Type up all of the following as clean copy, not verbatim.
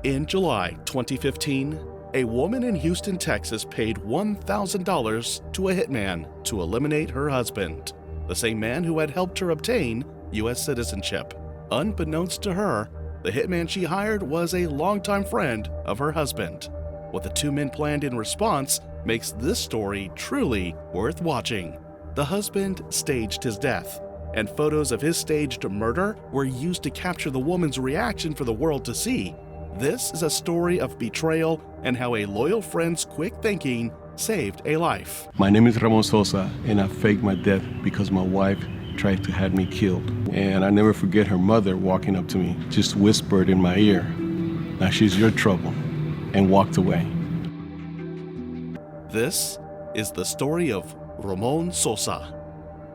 In July 2015, a woman in Houston, Texas paid $1,000 to a hitman to eliminate her husband, the same man who had helped her obtain U.S. citizenship. Unbeknownst to her, the hitman she hired was a longtime friend of her husband. What the two men planned in response makes this story truly worth watching. The husband staged his death, and photos of his staged murder were used to capture the woman's reaction for the world to see. This is a story of betrayal and how a loyal friend's quick thinking saved a life. My name is Ramon Sosa, and I faked my death because my wife tried to have me killed. And I never forget her mother walking up to me, just whispered in my ear, "Now she's your trouble," and walked away. This is the story of Ramon Sosa.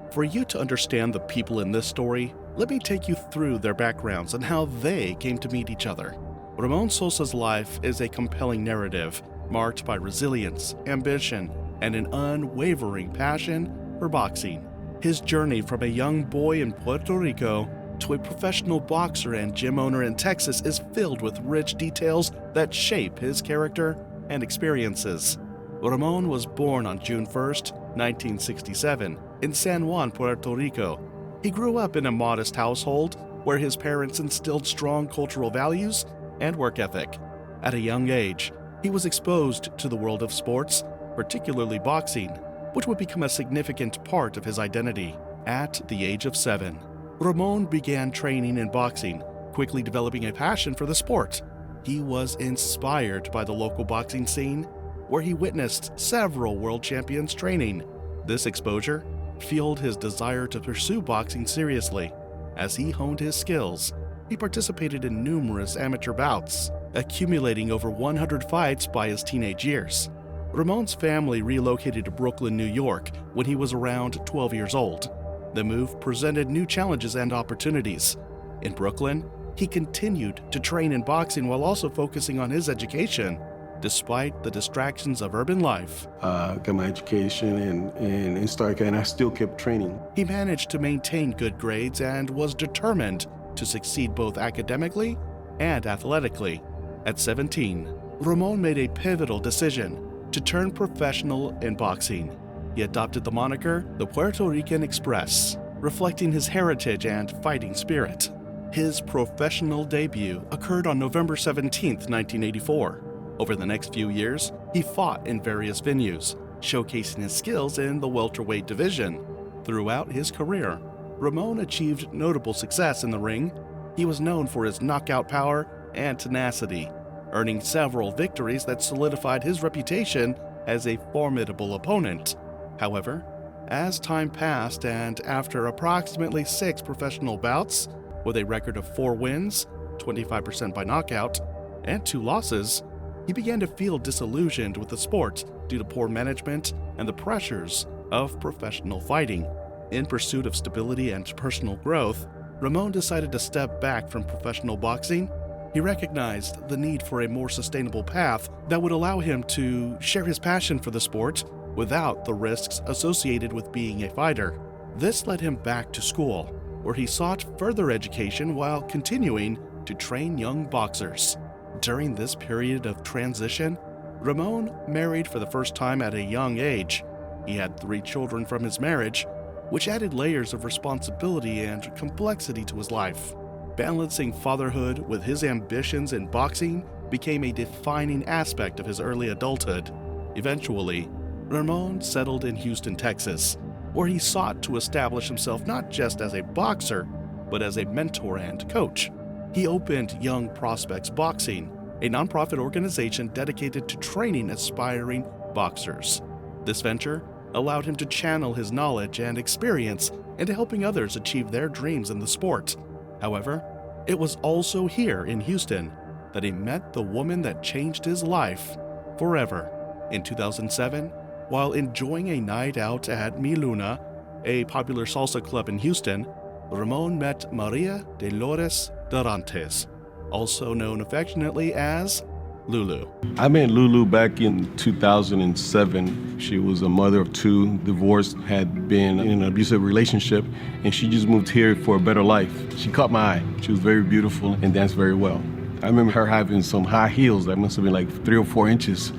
For you to understand the people in this story, let me take you through their backgrounds and how they came to meet each other. Ramon Sosa's life is a compelling narrative marked by resilience, ambition, and an unwavering passion for boxing. His journey from a young boy in Puerto Rico to a professional boxer and gym owner in Texas is filled with rich details that shape his character and experiences. Ramon was born on June 1st, 1967, in San Juan, Puerto Rico. He grew up in a modest household where his parents instilled strong cultural values and work ethic. At a young age, he was exposed to the world of sports, particularly boxing, which would become a significant part of his identity. At the age of 7, Ramon began training in boxing, quickly developing a passion for the sport. He was inspired by the local boxing scene, where he witnessed several world champions training. This exposure fueled his desire to pursue boxing seriously. As he honed his skills, he participated in numerous amateur bouts, accumulating over 100 fights by his teenage years. Ramon's family relocated to Brooklyn, New York when he was around 12 years old. The move presented new challenges and opportunities. In Brooklyn, he continued to train in boxing while also focusing on his education, despite the distractions of urban life. Got my education and started, and I still kept training. He managed to maintain good grades and was determined to succeed both academically and athletically. At 17, Ramon made a pivotal decision to turn professional in boxing. He adopted the moniker the Puerto Rican Express, reflecting his heritage and fighting spirit. His professional debut occurred on November 17, 1984. Over the next few years, he fought in various venues, showcasing his skills in the welterweight division. Throughout his career, Ramon achieved notable success in the ring. He was known for his knockout power and tenacity, earning several victories that solidified his reputation as a formidable opponent. However, as time passed and after approximately 6 professional bouts, with a record of 4 wins, 25% by knockout, and 2 losses, he began to feel disillusioned with the sport due to poor management and the pressures of professional fighting. In pursuit of stability and personal growth, Ramon decided to step back from professional boxing. He recognized the need for a more sustainable path that would allow him to share his passion for the sport without the risks associated with being a fighter. This led him back to school, where he sought further education while continuing to train young boxers. During this period of transition, Ramon married for the first time at a young age. He had 3 children from his marriage, which added layers of responsibility and complexity to his life. Balancing fatherhood with his ambitions in boxing became a defining aspect of his early adulthood. Eventually, Ramon settled in Houston, Texas, where he sought to establish himself not just as a boxer, but as a mentor and coach. He opened Young Prospects Boxing, a nonprofit organization dedicated to training aspiring boxers. This venture allowed him to channel his knowledge and experience into helping others achieve their dreams in the sport. However, it was also here in Houston that he met the woman that changed his life forever. In 2007, while enjoying a night out at Mi Luna, a popular salsa club in Houston, Ramon met Maria Dolores Dorantes, also known affectionately as Lulu. I met Lulu back in 2007. She was a mother of 2, divorced, had been in an abusive relationship, and she just moved here for a better life. She caught my eye. She was very beautiful and danced very well. I remember her having some high heels that must have been like 3 or 4 inches,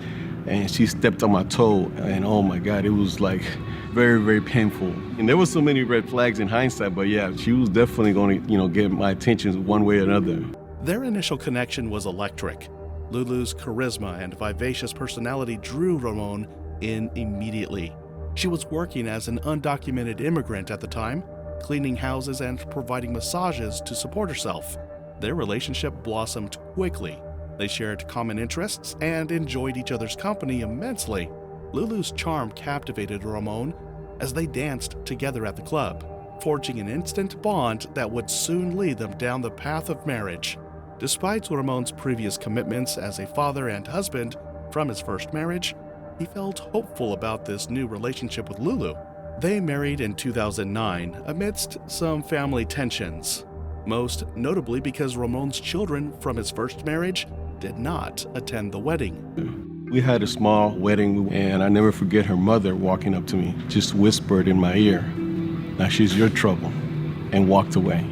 and she stepped on my toe, and oh my God, it was like very, very painful. And there was so many red flags in hindsight, but yeah, she was definitely going to, get my attention one way or another. Their initial connection was electric. Lulu's charisma and vivacious personality drew Ramon in immediately. She was working as an undocumented immigrant at the time, cleaning houses and providing massages to support herself. Their relationship blossomed quickly. They shared common interests and enjoyed each other's company immensely. Lulu's charm captivated Ramon as they danced together at the club, forging an instant bond that would soon lead them down the path of marriage. Despite Ramon's previous commitments as a father and husband from his first marriage, he felt hopeful about this new relationship with Lulu. They married in 2009 amidst some family tensions, most notably because Ramon's children from his first marriage did not attend the wedding. We had a small wedding, and I never forget her mother walking up to me, just whispered in my ear, "Now she's your trouble," and walked away.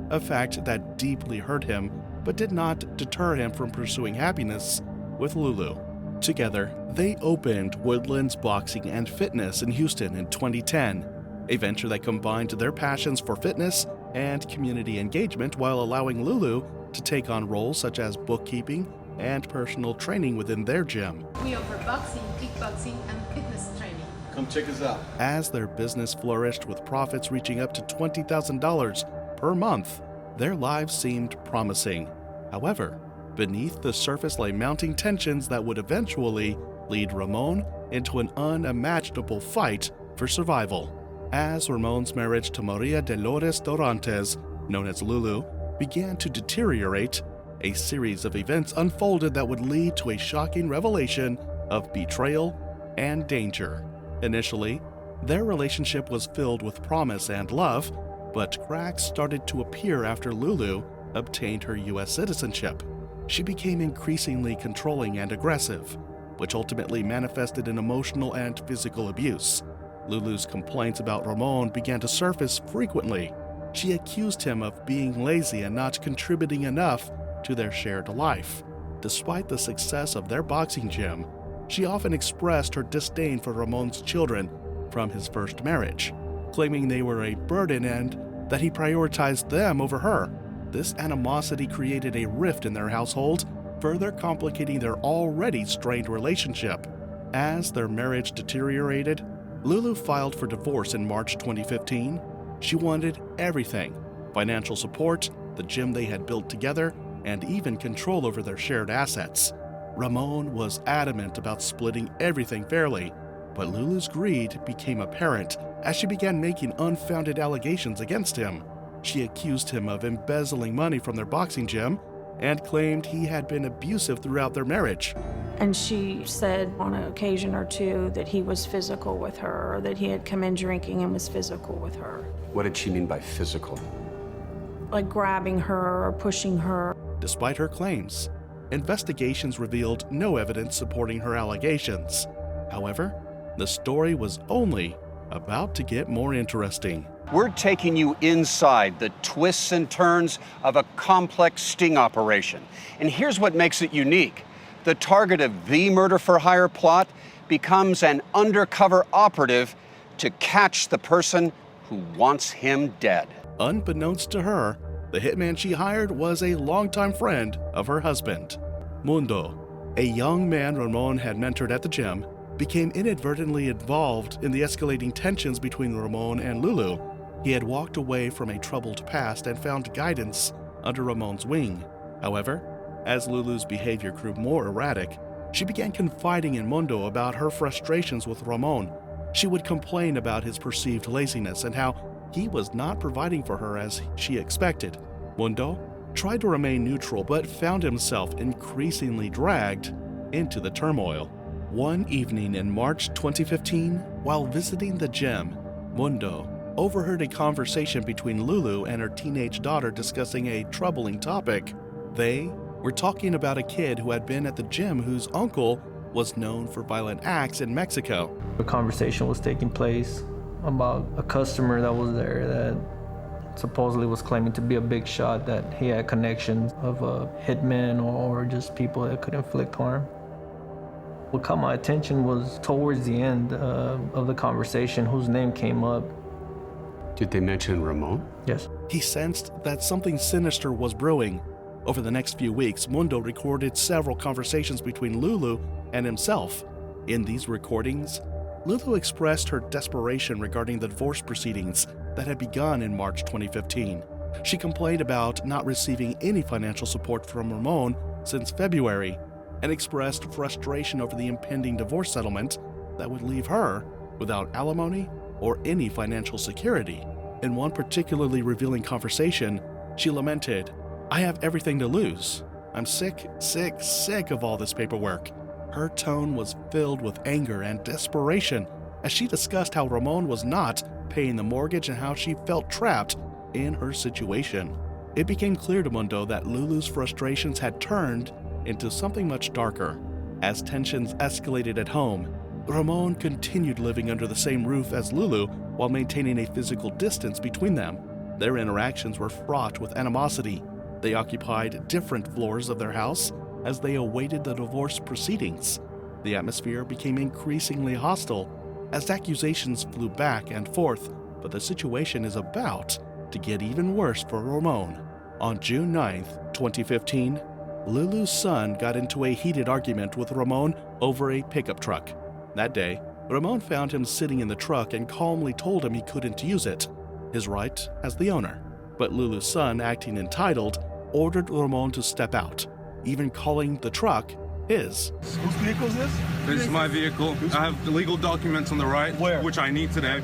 A fact that deeply hurt him, but did not deter him from pursuing happiness with Lulu. Together, they opened Woodlands Boxing and Fitness in Houston in 2010, a venture that combined their passions for fitness and community engagement while allowing Lulu to take on roles such as bookkeeping and personal training within their gym. We offer boxing, kickboxing, and fitness training. Come check us out. As their business flourished with profits reaching up to $20,000 per month, their lives seemed promising. However, beneath the surface lay mounting tensions that would eventually lead Ramon into an unimaginable fight for survival. As Ramon's marriage to Maria Dolores Dorantes, known as Lulu, began to deteriorate, a series of events unfolded that would lead to a shocking revelation of betrayal and danger. Initially, their relationship was filled with promise and love, but cracks started to appear after Lulu obtained her U.S. citizenship. She became increasingly controlling and aggressive, which ultimately manifested in emotional and physical abuse. Lulu's complaints about Ramon began to surface frequently. She accused him of being lazy and not contributing enough to their shared life. Despite the success of their boxing gym, she often expressed her disdain for Ramon's children from his first marriage, claiming they were a burden and that he prioritized them over her. This animosity created a rift in their household, further complicating their already strained relationship. As their marriage deteriorated, Lulu filed for divorce in March 2015. She wanted everything: financial support, the gym they had built together, and even control over their shared assets. Ramon was adamant about splitting everything fairly, but Lulu's greed became apparent as she began making unfounded allegations against him. She accused him of embezzling money from their boxing gym and claimed he had been abusive throughout their marriage. And she said on an occasion or two that he was physical with her, or that he had come in drinking and was physical with her. What did she mean by physical? Like grabbing her or pushing her. Despite her claims, investigations revealed no evidence supporting her allegations. However, the story was only about to get more interesting. We're taking you inside the twists and turns of a complex sting operation. And here's what makes it unique. The target of the murder-for-hire plot becomes an undercover operative to catch the person who wants him dead. Unbeknownst to her, the hitman she hired was a longtime friend of her husband. Mundo, a young man Ramon had mentored at the gym, became inadvertently involved in the escalating tensions between Ramon and Lulu. He had walked away from a troubled past and found guidance under Ramon's wing. However, as Lulu's behavior grew more erratic, she began confiding in Mundo about her frustrations with Ramon. She would complain about his perceived laziness and how he was not providing for her as she expected. Mundo tried to remain neutral but found himself increasingly dragged into the turmoil. One evening in March 2015, while visiting the gym, Mundo overheard a conversation between Lulu and her teenage daughter discussing a troubling topic. They were talking about a kid who had been at the gym whose uncle was known for violent acts in Mexico. A conversation was taking place about a customer that was there that supposedly was claiming to be a big shot, that he had connections of hitmen or just people that could inflict harm. What caught my attention was towards the end of the conversation, whose name came up. Did they mention Ramon? Yes. He sensed that something sinister was brewing. Over the next few weeks, Mundo recorded several conversations between Lulu and himself. In these recordings, Lulu expressed her desperation regarding the divorce proceedings that had begun in March 2015. She complained about not receiving any financial support from Ramon since February and expressed frustration over the impending divorce settlement that would leave her without alimony or any financial security. In one particularly revealing conversation, she lamented, "I have everything to lose. I'm sick of all this paperwork." Her tone was filled with anger and desperation as she discussed how Ramon was not paying the mortgage and how she felt trapped in her situation. It became clear to Mundo that Lulu's frustrations had turned into something much darker. As tensions escalated at home, Ramon continued living under the same roof as Lulu while maintaining a physical distance between them. Their interactions were fraught with animosity. They occupied different floors of their house as they awaited the divorce proceedings. The atmosphere became increasingly hostile as accusations flew back and forth, but the situation is about to get even worse for Ramon. On June 9th, 2015, Lulu's son got into a heated argument with Ramon over a pickup truck. That day, Ramon found him sitting in the truck and calmly told him he couldn't use it, his right as the owner. But Lulu's son, acting entitled, ordered Ramon to step out, even calling the truck his. Whose vehicle is this? This is my vehicle. I have the legal documents on the right, which I need today.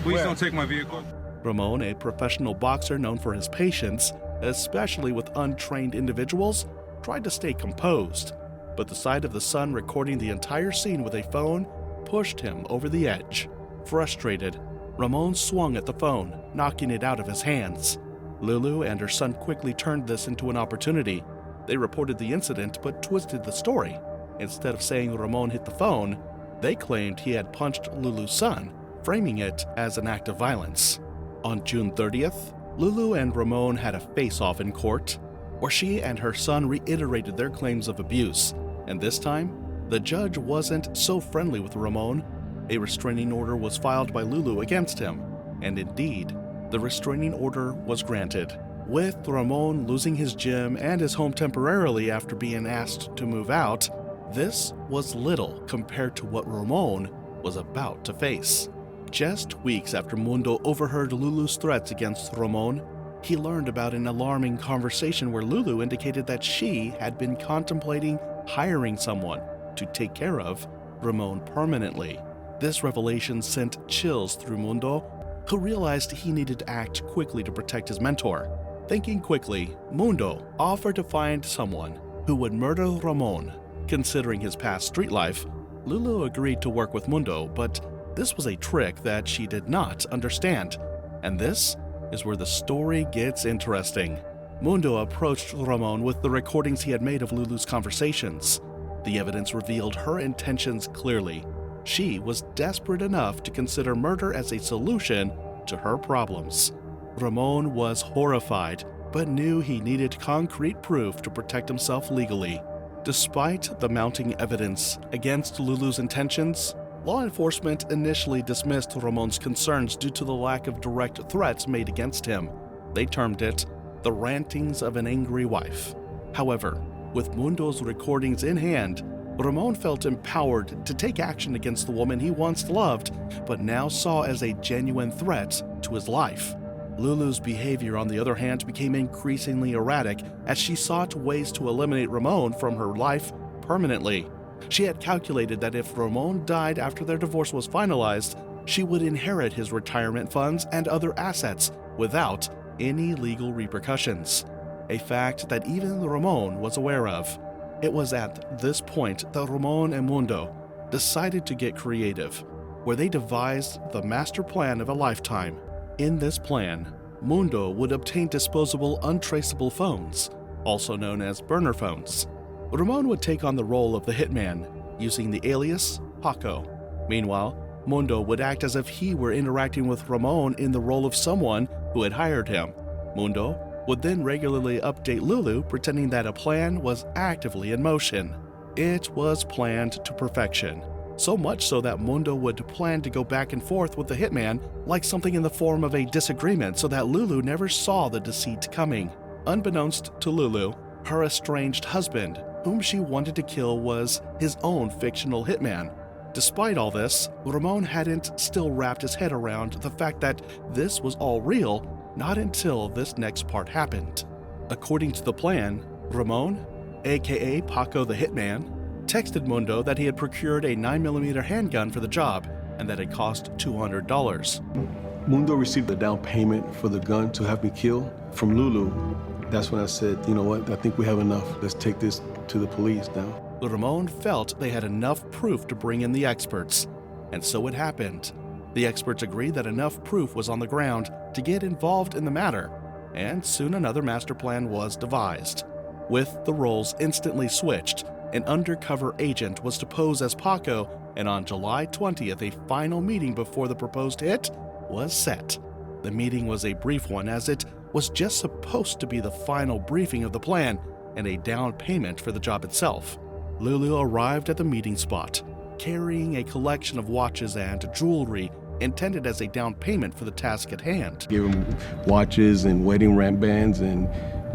Please don't take my vehicle. Ramon, a professional boxer known for his patience, especially with untrained individuals, tried to stay composed, but the sight of the son recording the entire scene with a phone pushed him over the edge. Frustrated, Ramon swung at the phone, knocking it out of his hands. Lulu and her son quickly turned this into an opportunity. They reported the incident but twisted the story. Instead of saying Ramon hit the phone, they claimed he had punched Lulu's son, framing it as an act of violence. On June 30th, Lulu and Ramon had a face-off in court, where she and her son reiterated their claims of abuse, and this time, the judge wasn't so friendly with Ramon. A restraining order was filed by Lulu against him, and indeed, the restraining order was granted. With Ramon losing his gym and his home temporarily after being asked to move out, this was little compared to what Ramon was about to face. Just weeks after Mundo overheard Lulu's threats against Ramon, he learned about an alarming conversation where Lulu indicated that she had been contemplating hiring someone to take care of Ramon permanently. This revelation sent chills through Mundo, who realized he needed to act quickly to protect his mentor. Thinking quickly, Mundo offered to find someone who would murder Ramon. Considering his past street life, Lulu agreed to work with Mundo, but this was a trick that she did not understand. And this is where the story gets interesting. Mundo approached Ramon with the recordings he had made of Lulu's conversations. The evidence revealed her intentions clearly. She was desperate enough to consider murder as a solution to her problems. Ramon was horrified, but knew he needed concrete proof to protect himself legally. Despite the mounting evidence against Lulu's intentions, law enforcement initially dismissed Ramon's concerns due to the lack of direct threats made against him. They termed it the rantings of an angry wife. However, with Mundo's recordings in hand, Ramon felt empowered to take action against the woman he once loved, but now saw as a genuine threat to his life. Lulu's behavior, on the other hand, became increasingly erratic as she sought ways to eliminate Ramon from her life permanently. She had calculated that if Ramon died after their divorce was finalized, she would inherit his retirement funds and other assets without any legal repercussions, a fact that even Ramon was aware of. It was at this point that Ramon and Mundo decided to get creative, where they devised the master plan of a lifetime. In this plan, Mundo would obtain disposable, untraceable phones, also known as burner phones. Ramon would take on the role of the hitman, using the alias Paco. Meanwhile, Mundo would act as if he were interacting with Ramon in the role of someone who had hired him. Mundo would then regularly update Lulu, pretending that a plan was actively in motion. It was planned to perfection, so much so that Mundo would plan to go back and forth with the hitman like something in the form of a disagreement so that Lulu never saw the deceit coming. Unbeknownst to Lulu, her estranged husband, whom she wanted to kill, was his own fictional hitman. Despite all this, Ramon hadn't still wrapped his head around the fact that this was all real, not until this next part happened. According to the plan, Ramon, aka Paco the Hitman, texted Mundo that he had procured a 9mm handgun for the job and that it cost $200. Mundo received the down payment for the gun to have me killed from Lulu. That's when I said, you know what, I think we have enough. Let's take this to the police now. Ramon felt they had enough proof to bring in the experts, and so it happened. The experts agreed that enough proof was on the ground to get involved in the matter, and soon another master plan was devised. With the roles instantly switched, an undercover agent was to pose as Paco, and on July 20th, a final meeting before the proposed hit was set. The meeting was a brief one, as it was just supposed to be the final briefing of the plan and a down payment for the job itself. Lulu arrived at the meeting spot, carrying a collection of watches and jewelry intended as a down payment for the task at hand. Gave him watches and wedding bands and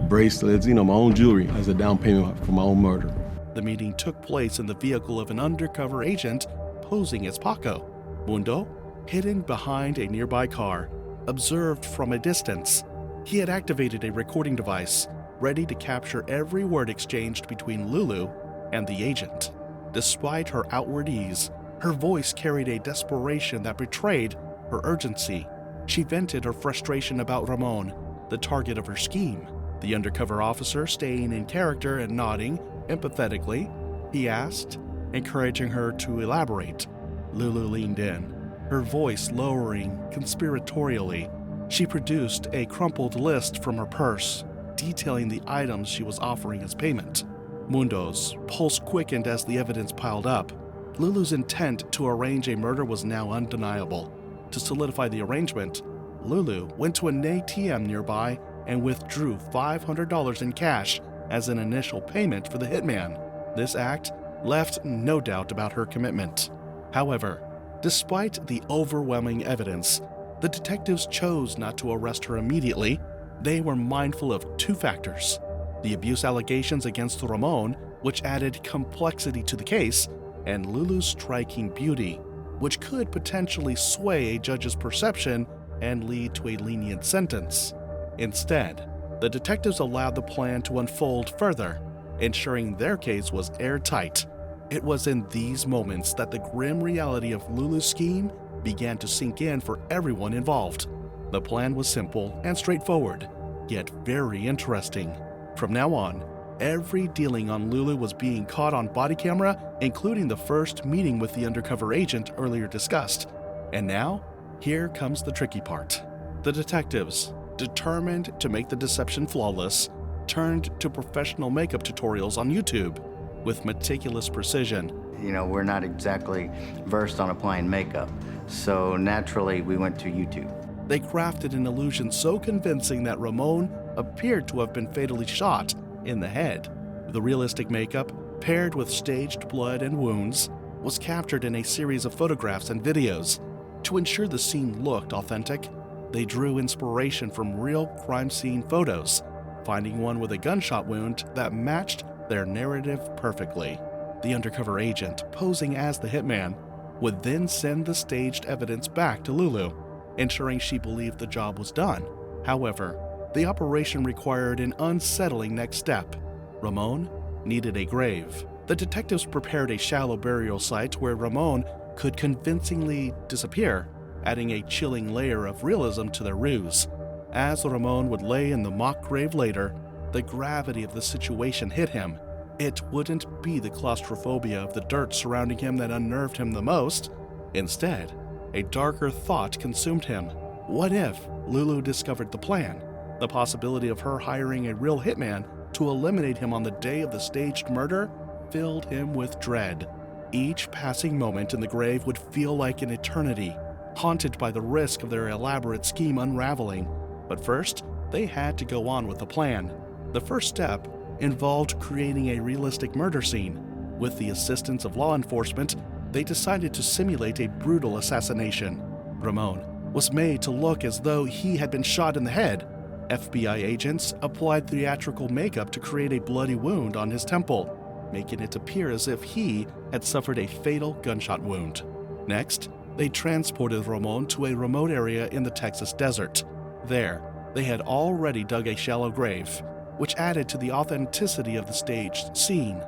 bracelets, my own jewelry as a down payment for my own murder. The meeting took place in the vehicle of an undercover agent posing as Paco. Mundo, hidden behind a nearby car, observed from a distance. He had activated a recording device, ready to capture every word exchanged between Lulu and the agent. Despite her outward ease, her voice carried a desperation that betrayed her urgency. She vented her frustration about Ramon, the target of her scheme. The undercover officer, staying in character and nodding empathetically, he asked, encouraging her to elaborate. Lulu leaned in, her voice lowering conspiratorially. She produced a crumpled list from her purse, detailing the items she was offering as payment. Mundo's pulse quickened as the evidence piled up. Lulu's intent to arrange a murder was now undeniable. To solidify the arrangement, Lulu went to an ATM nearby and withdrew $500 in cash as an initial payment for the hitman. This act left no doubt about her commitment. However, despite the overwhelming evidence, the detectives chose not to arrest her immediately. They were mindful of two factors: the abuse allegations against Ramon, which added complexity to the case, and Lulu's striking beauty, which could potentially sway a judge's perception and lead to a lenient sentence. Instead, the detectives allowed the plan to unfold further, ensuring their case was airtight. It was in these moments that the grim reality of Lulu's scheme began to sink in for everyone involved. The plan was simple and straightforward, yet very interesting. From now on, every dealing on Lulu was being caught on body camera, including the first meeting with the undercover agent earlier discussed. And now, here comes the tricky part. The detectives, determined to make the deception flawless, turned to professional makeup tutorials on YouTube. With meticulous precision, we're not exactly versed on applying makeup, so naturally we went to YouTube. They crafted an illusion so convincing that Ramon appeared to have been fatally shot in the head. The realistic makeup, paired with staged blood and wounds, was captured in a series of photographs and videos. To ensure the scene looked authentic, they drew inspiration from real crime scene photos, finding one with a gunshot wound that matched their narrative perfectly. The undercover agent, posing as the hitman, would then send the staged evidence back to Lulu, ensuring she believed the job was done. However, the operation required an unsettling next step. Ramon needed a grave. The detectives prepared a shallow burial site where Ramon could convincingly disappear, adding a chilling layer of realism to their ruse. As Ramon would lay in the mock grave later, the gravity of the situation hit him. It wouldn't be the claustrophobia of the dirt surrounding him that unnerved him the most. Instead, a darker thought consumed him. What if Lulu discovered the plan? The possibility of her hiring a real hitman to eliminate him on the day of the staged murder filled him with dread. Each passing moment in the grave would feel like an eternity. Haunted by the risk of their elaborate scheme unraveling, But first, they had to go on with the plan. The first step involved creating a realistic murder scene. With the assistance of law enforcement, they decided to simulate a brutal assassination. Ramon was made to look as though he had been shot in the head. FBI agents applied theatrical makeup to create a bloody wound on his temple, making it appear as if he had suffered a fatal gunshot wound. Next, they transported Ramon to a remote area in the Texas desert. There, they had already dug a shallow grave, which added to the authenticity of the staged scene.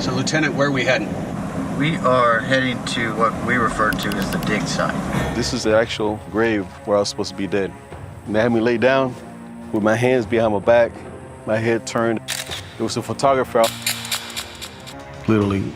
So, Lieutenant, where are we heading? We are heading to what we refer to as the dig site. This is the actual grave where I was supposed to be dead. And they had me lay down with my hands behind my back, my head turned. There was a photographer. Literally,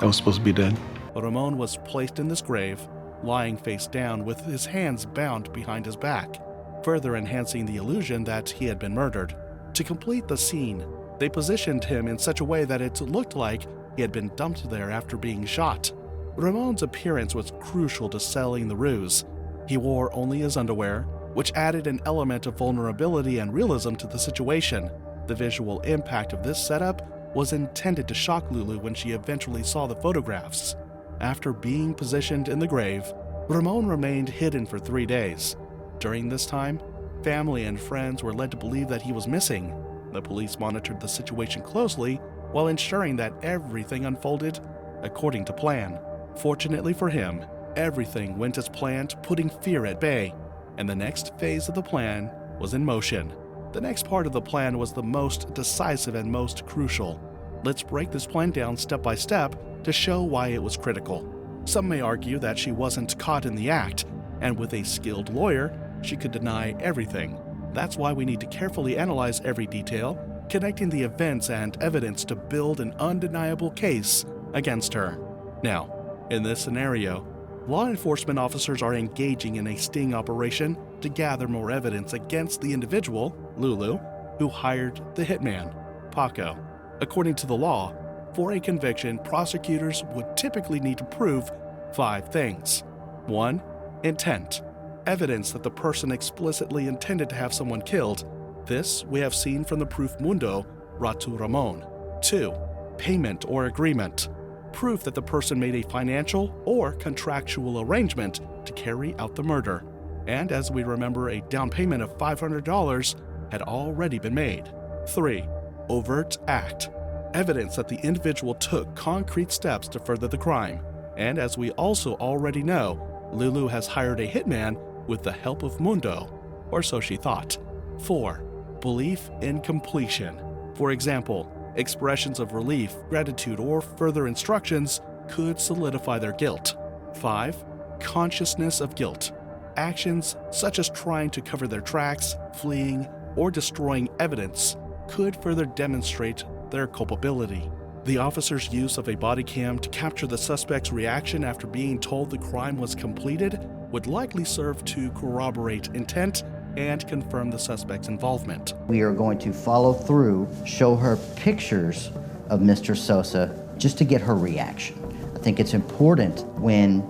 I was supposed to be dead. Ramon was placed in this grave, lying face down with his hands bound behind his back, further enhancing the illusion that he had been murdered. To complete the scene, they positioned him in such a way that it looked like he had been dumped there after being shot. Ramon's appearance was crucial to selling the ruse. He wore only his underwear, which added an element of vulnerability and realism to the situation. The visual impact of this setup was intended to shock Lulu when she eventually saw the photographs. After being positioned in the grave, Ramon remained hidden for 3 days. During this time, family and friends were led to believe that he was missing. The police monitored the situation closely while ensuring that everything unfolded according to plan. Fortunately for him, everything went as planned, putting fear at bay, and the next phase of the plan was in motion. The next part of the plan was the most decisive and most crucial. Let's break this plan down step by step to show why it was critical. Some may argue that she wasn't caught in the act, and with a skilled lawyer, she could deny everything. That's why we need to carefully analyze every detail, connecting the events and evidence to build an undeniable case against her. Now, in this scenario, law enforcement officers are engaging in a sting operation to gather more evidence against the individual, Lulu, who hired the hitman, Paco. According to the law, for a conviction, prosecutors would typically need to prove 5 things. 1. Intent. Evidence that the person explicitly intended to have someone killed. This we have seen from the proof mundo brought to Ramon. 2. Payment or agreement. Proof that the person made a financial or contractual arrangement to carry out the murder. And as we remember, a down payment of $500 had already been made. 3. Overt act. Evidence that the individual took concrete steps to further the crime. And as we also already know, Lulu has hired a hitman with the help of Mundo, or so she thought. 4. Belief in completion. For example, expressions of relief, gratitude, or further instructions could solidify their guilt. 5. Consciousness of guilt. Actions such as trying to cover their tracks, fleeing, or destroying evidence could further demonstrate their culpability. The officer's use of a body cam to capture the suspect's reaction after being told the crime was completed would likely serve to corroborate intent and confirm the suspect's involvement. We are going to follow through, show her pictures of Mr. Sosa just to get her reaction. I think it's important when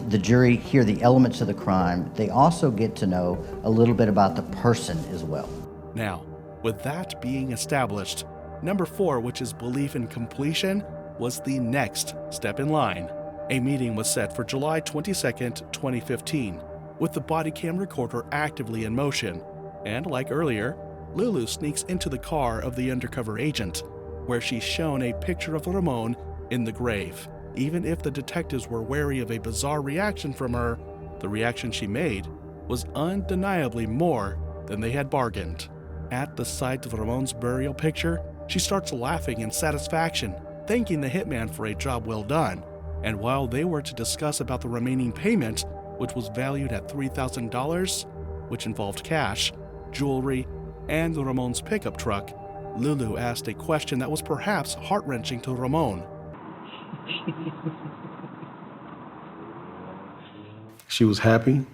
the jury hear the elements of the crime, they also get to know a little bit about the person as well. Now, with that being established, number 4, which is belief in completion, was the next step in line. A meeting was set for July 22nd, 2015, with the body cam recorder actively in motion. And like earlier, Lulu sneaks into the car of the undercover agent, where she's shown a picture of Ramon in the grave. Even if the detectives were wary of a bizarre reaction from her, the reaction she made was undeniably more than they had bargained. At the sight of Ramon's burial picture, she starts laughing in satisfaction, thanking the hitman for a job well done. And while they were to discuss about the remaining payment, which was valued at $3,000, which involved cash, jewelry, and Ramon's pickup truck, Lulu asked a question that was perhaps heart-wrenching to Ramon. She was happy.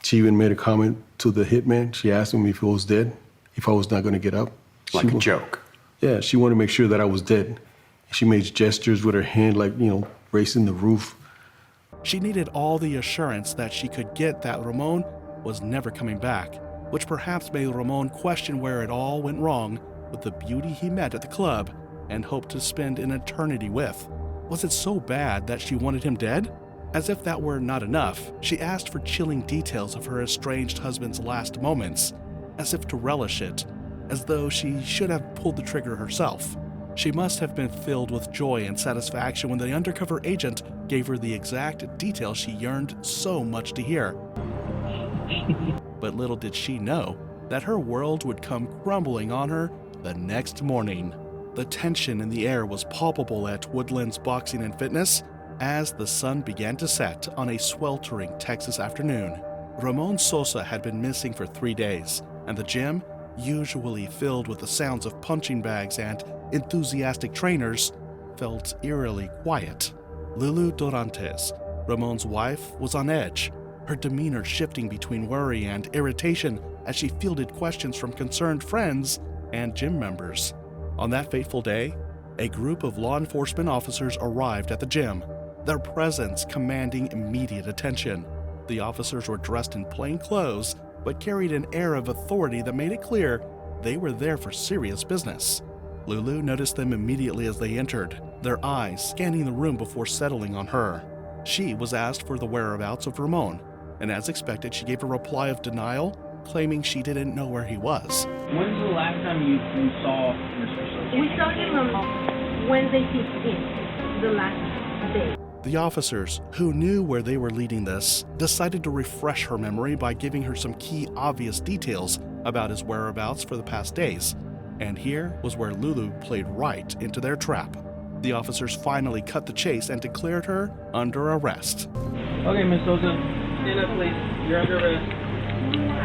She even made a comment to the hitman. She asked him if he was dead, if I was not going to get up. Like a joke. Yeah, she wanted to make sure that I was dead. She made gestures with her hand like, raising the roof. She needed all the assurance that she could get that Ramon was never coming back, which perhaps made Ramon question where it all went wrong with the beauty he met at the club and hoped to spend an eternity with. Was it so bad that she wanted him dead? As if that were not enough, she asked for chilling details of her estranged husband's last moments, as if to relish it, as though she should have pulled the trigger herself. She must have been filled with joy and satisfaction when the undercover agent gave her the exact details she yearned so much to hear. But little did she know that her world would come crumbling on her the next morning. The tension in the air was palpable at Woodlands Boxing and Fitness as the sun began to set on a sweltering Texas afternoon. Ramon Sosa had been missing for 3 days, and the gym, usually filled with the sounds of punching bags and enthusiastic trainers, felt eerily quiet. Lulu Dorantes, Ramon's wife, was on edge, her demeanor shifting between worry and irritation as she fielded questions from concerned friends and gym members. On that fateful day, a group of law enforcement officers arrived at the gym, their presence commanding immediate attention. The officers were dressed in plain clothes, but carried an air of authority that made it clear they were there for serious business. Lulu noticed them immediately as they entered, their eyes scanning the room before settling on her. She was asked for the whereabouts of Ramon, and as expected, she gave a reply of denial, claiming she didn't know where he was. When's the last time you saw Mr. Sosa? We saw him on Wednesday 15th, the last day. The officers, who knew where they were leading this, decided to refresh her memory by giving her some key obvious details about his whereabouts for the past days. And here was where Lulu played right into their trap. The officers finally cut the chase and declared her under arrest. Okay, Miss Sosa, stand up, please. You're under arrest.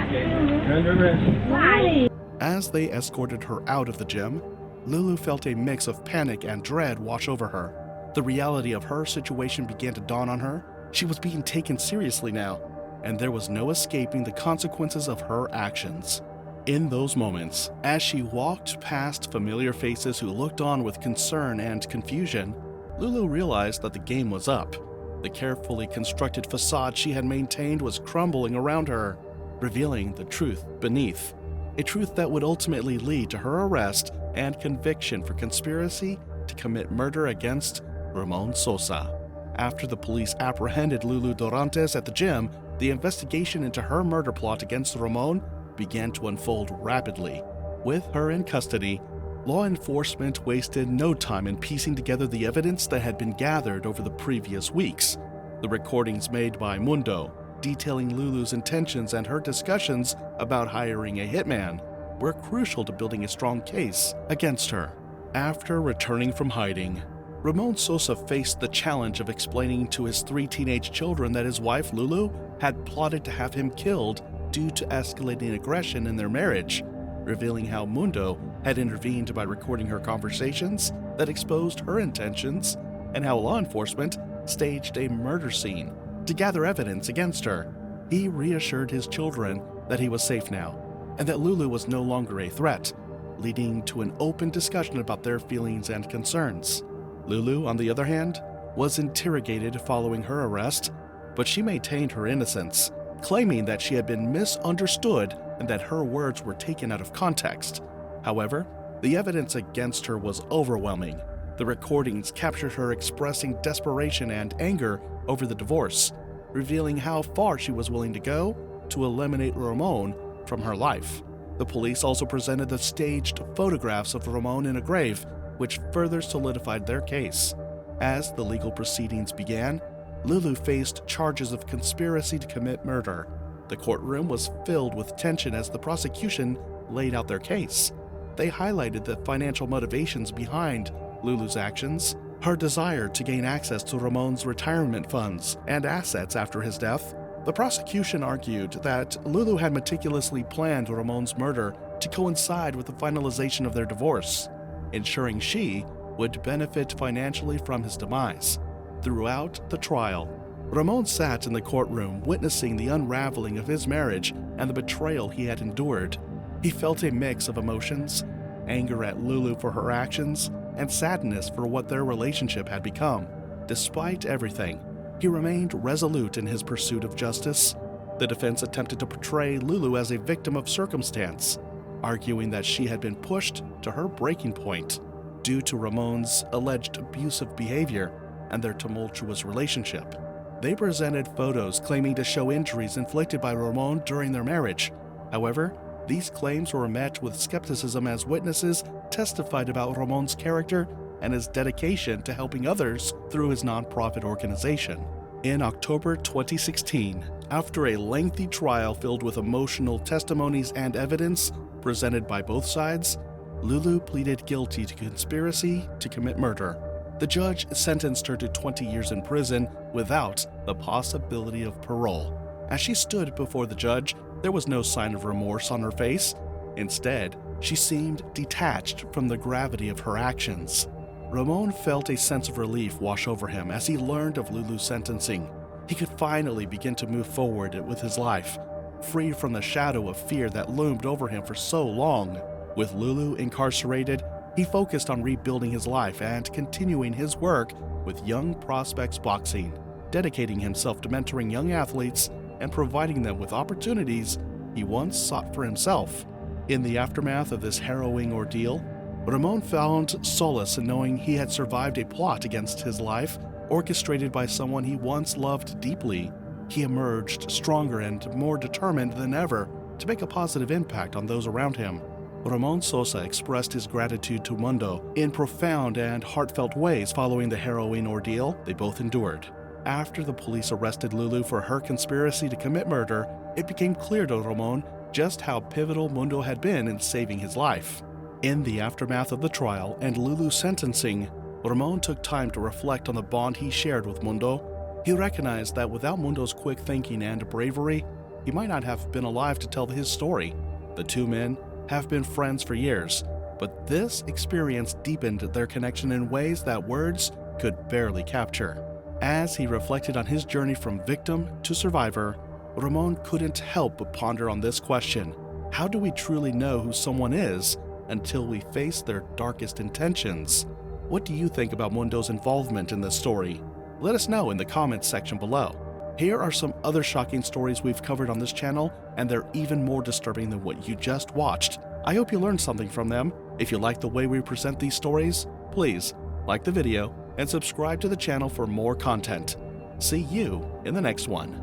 Okay, you're under arrest. Why? As they escorted her out of the gym, Lulu felt a mix of panic and dread wash over her. The reality of her situation began to dawn on her. She was being taken seriously now, and there was no escaping the consequences of her actions. In those moments, as she walked past familiar faces who looked on with concern and confusion, Lulu realized that the game was up. The carefully constructed facade she had maintained was crumbling around her, revealing the truth beneath. A truth that would ultimately lead to her arrest and conviction for conspiracy to commit murder against Ramon Sosa. After the police apprehended Lulu Dorantes at the gym, the investigation into her murder plot against Ramon began to unfold rapidly. With her in custody, law enforcement wasted no time in piecing together the evidence that had been gathered over the previous weeks. The recordings made by Mundo, detailing Lulu's intentions and her discussions about hiring a hitman, were crucial to building a strong case against her. After returning from hiding, Ramon Sosa faced the challenge of explaining to his 3 teenage children that his wife, Lulu, had plotted to have him killed due to escalating aggression in their marriage, revealing how Mundo had intervened by recording her conversations that exposed her intentions, and how law enforcement staged a murder scene to gather evidence against her. He reassured his children that he was safe now, and that Lulu was no longer a threat, leading to an open discussion about their feelings and concerns. Lulu, on the other hand, was interrogated following her arrest, but she maintained her innocence, claiming that she had been misunderstood and that her words were taken out of context. However, the evidence against her was overwhelming. The recordings captured her expressing desperation and anger over the divorce, revealing how far she was willing to go to eliminate Ramon from her life. The police also presented the staged photographs of Ramon in a grave, which further solidified their case. As the legal proceedings began, Lulu faced charges of conspiracy to commit murder. The courtroom was filled with tension as the prosecution laid out their case. They highlighted the financial motivations behind Lulu's actions, her desire to gain access to Ramon's retirement funds and assets after his death. The prosecution argued that Lulu had meticulously planned Ramon's murder to coincide with the finalization of their divorce, ensuring she would benefit financially from his demise. Throughout the trial, Ramon sat in the courtroom witnessing the unraveling of his marriage and the betrayal he had endured. He felt a mix of emotions, anger at Lulu for her actions, and sadness for what their relationship had become. Despite everything, he remained resolute in his pursuit of justice, The defense attempted to portray Lulu as a victim of circumstance, arguing that she had been pushed to her breaking point due to Ramon's alleged abusive behavior and their tumultuous relationship. They presented photos claiming to show injuries inflicted by Ramon during their marriage. However, these claims were met with skepticism as witnesses testified about Ramon's character and his dedication to helping others through his nonprofit organization. In October 2016, after a lengthy trial filled with emotional testimonies and evidence presented by both sides, Lulu pleaded guilty to conspiracy to commit murder. The judge sentenced her to 20 years in prison without the possibility of parole. As she stood before the judge, there was no sign of remorse on her face. Instead, she seemed detached from the gravity of her actions. Ramon felt a sense of relief wash over him as he learned of Lulu's sentencing. He could finally begin to move forward with his life, free from the shadow of fear that loomed over him for so long. With Lulu incarcerated, he focused on rebuilding his life and continuing his work with Young Prospects Boxing, dedicating himself to mentoring young athletes and providing them with opportunities he once sought for himself. In the aftermath of this harrowing ordeal, Ramon found solace in knowing he had survived a plot against his life, orchestrated by someone he once loved deeply. He emerged stronger and more determined than ever to make a positive impact on those around him. Ramon Sosa expressed his gratitude to Mundo in profound and heartfelt ways following the harrowing ordeal they both endured. After the police arrested Lulu for her conspiracy to commit murder, it became clear to Ramon just how pivotal Mundo had been in saving his life. In the aftermath of the trial and Lulu's sentencing, Ramon took time to reflect on the bond he shared with Mundo. He recognized that without Mundo's quick thinking and bravery, he might not have been alive to tell his story. The two men have been friends for years, but this experience deepened their connection in ways that words could barely capture. As he reflected on his journey from victim to survivor, Ramon couldn't help but ponder on this question: how do we truly know who someone is until we face their darkest intentions? What do you think about Mundo's involvement in this story? Let us know in the comments section below. Here are some other shocking stories we've covered on this channel, and they're even more disturbing than what you just watched. I hope you learned something from them. If you like the way we present these stories, please like the video and subscribe to the channel for more content. See you in the next one.